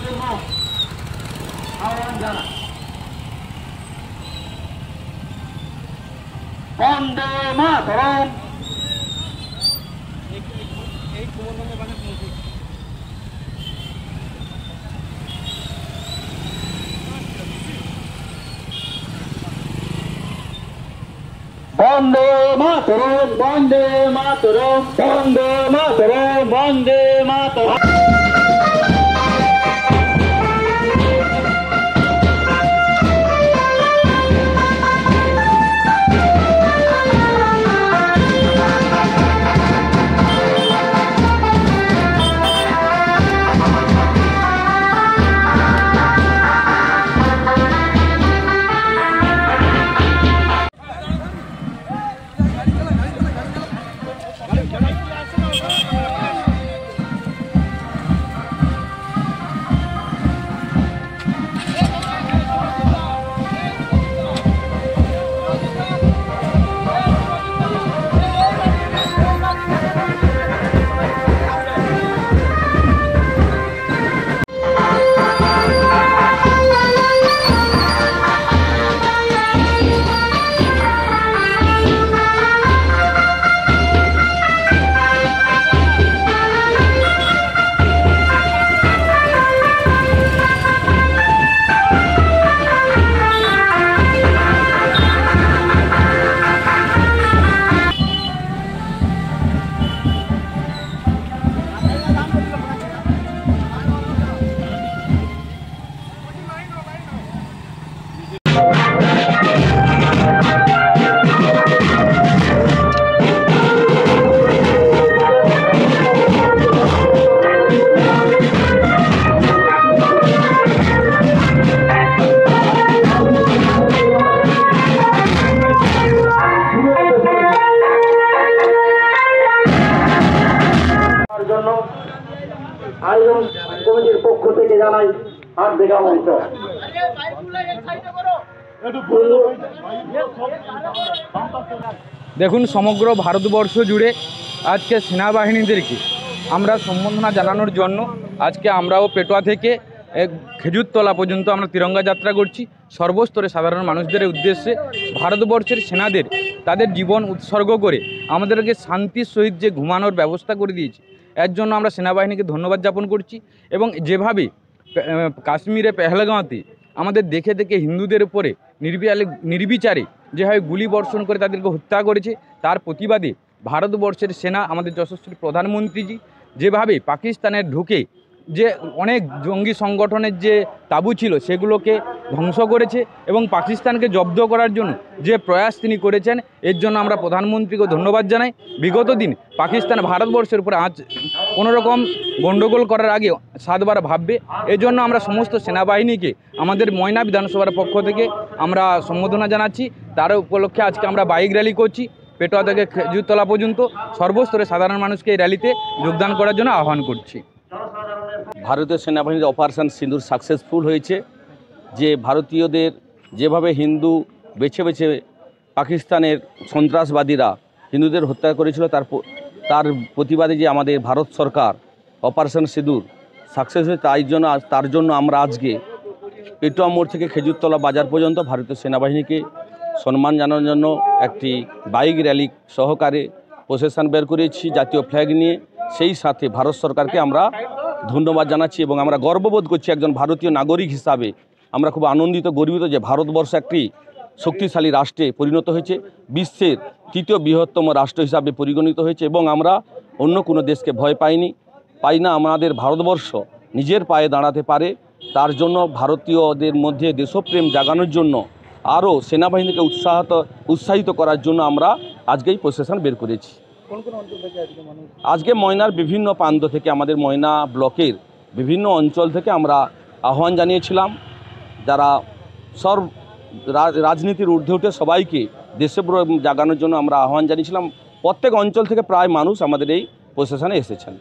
জন্য আহ্বান জানাই। বন্দে মাতরম। বন্দে মাতরম, বন্দে মাতরম, বন্দে মাতরম, বন্দে মাতরম। আয়োজন কমিটির পক্ষ থেকে জানাই হার্দিক আমন্ত্রণ। দেখুন, সমগ্র ভারতবর্ষ জুড়ে আজকে সেনাবাহিনীদেরকে আমরা সম্বর্ধনা জানানোর জন্য আজকে আমরাও পেটোয়া থেকে খেজুরতলা পর্যন্ত আমরা তিরঙ্গা যাত্রা করছি। সর্বস্তরে সাধারণ মানুষদের উদ্দেশ্যে ভারতবর্ষের সেনাদের তাদের জীবন উৎসর্গ করে আমাদেরকে শান্তির সহিত যে ঘুমানোর ব্যবস্থা করে দিয়েছে, এর জন্য আমরা সেনাবাহিনীকে ধন্যবাদ জ্ঞাপন করছি। এবং যেভাবে কাশ্মীরে পেহেলগাঁওতে আমাদের দেখে দেখে হিন্দুদের উপরে নির্বিচারে যেভাবে গুলি বর্ষণ করে তাদেরকে হত্যা করেছে, তার প্রতিবাদে ভারতবর্ষের সেনা, আমাদের যশস্বী প্রধানমন্ত্রীজি যেভাবে পাকিস্তানে ঢুকে যে অনেক জঙ্গি সংগঠনের যে তাঁবু ছিল সেগুলোকে ধ্বংস করেছে এবং পাকিস্তানকে জব্দ করার জন্য যে প্রয়াস তিনি করেছেন, এর জন্য আমরা প্রধানমন্ত্রীকে ধন্যবাদ জানাই। বিগত দিন পাকিস্তান ভারতবর্ষের উপরে আজ কোনোরকম গণ্ডগোল করার আগে 7 বার ভাববে। এজন্য আমরা সমস্ত সেনাবাহিনীকে আমাদের ময়না বিধানসভার পক্ষ থেকে আমরা সম্বোধনা জানাচ্ছি। তার উপলক্ষে আজকে আমরা বাইক র্যালি করছি পেটোয়া থেকে খেজুরতলা পর্যন্ত। সর্বস্তরে সাধারণ মানুষকে এই র্যালিতে যোগদান করার জন্য আহ্বান করছি। ভারতীয় সেনাবাহিনীর অপারেশন সিঁদুর সাকসেসফুল হয়েছে। যে ভারতীয়দের যেভাবে হিন্দু বেছে বেছে পাকিস্তানের সন্ত্রাসবাদীরা হিন্দুদের হত্যা করেছিল, তার প্রতিবাদে যে আমাদের ভারত সরকার অপারেশন সিঁদুর সাকসেস হয়েছে, তার জন্য আমরা আজকে পেটোয়া মোড় থেকে খেজুরতলা বাজার পর্যন্ত ভারতীয় সেনাবাহিনীকে সম্মান জানানোর জন্য একটি বাইক র্যালি সহকারে প্রসেশন বের করেছি জাতীয় ফ্ল্যাগ নিয়ে। সেই সাথে ভারত সরকারকে আমরা ধন্যবাদ জানাচ্ছি এবং আমরা গর্ববোধ করছি একজন ভারতীয় নাগরিক হিসাবে। আমরা খুব আনন্দিত, গর্বিত যে ভারতবর্ষ একটি শক্তিশালী রাষ্ট্রে পরিণত হয়েছে, বিশ্বের 3য় বৃহত্তম রাষ্ট্র হিসাবে পরিগণিত হয়েছে এবং আমরা অন্য কোনো দেশকে ভয় পাই না। আমাদের ভারতবর্ষ নিজের পায়ে দাঁড়াতে পারে, তার জন্য ভারতীয়দের মধ্যে দেশপ্রেম জাগানোর জন্য আরও সেনাবাহিনীকে উৎসাহিত করার জন্য আমরা আজকেই প্রসেশন বের করেছি। আজকে ময়নার বিভিন্ন প্রান্ত থেকে, আমাদের ময়না ব্লকের বিভিন্ন অঞ্চল থেকে আমরা আহ্বান জানিয়েছিলাম, যারা সব রাজনীতির ঊর্ধ্বে উঠে সবাইকে দেশপ্রেম জাগানোর জন্য আমরা আহ্বান জানিয়েছিলাম। প্রত্যেক অঞ্চল থেকে প্রায় মানুষ আমাদের এই প্রসেশনে এসেছেন।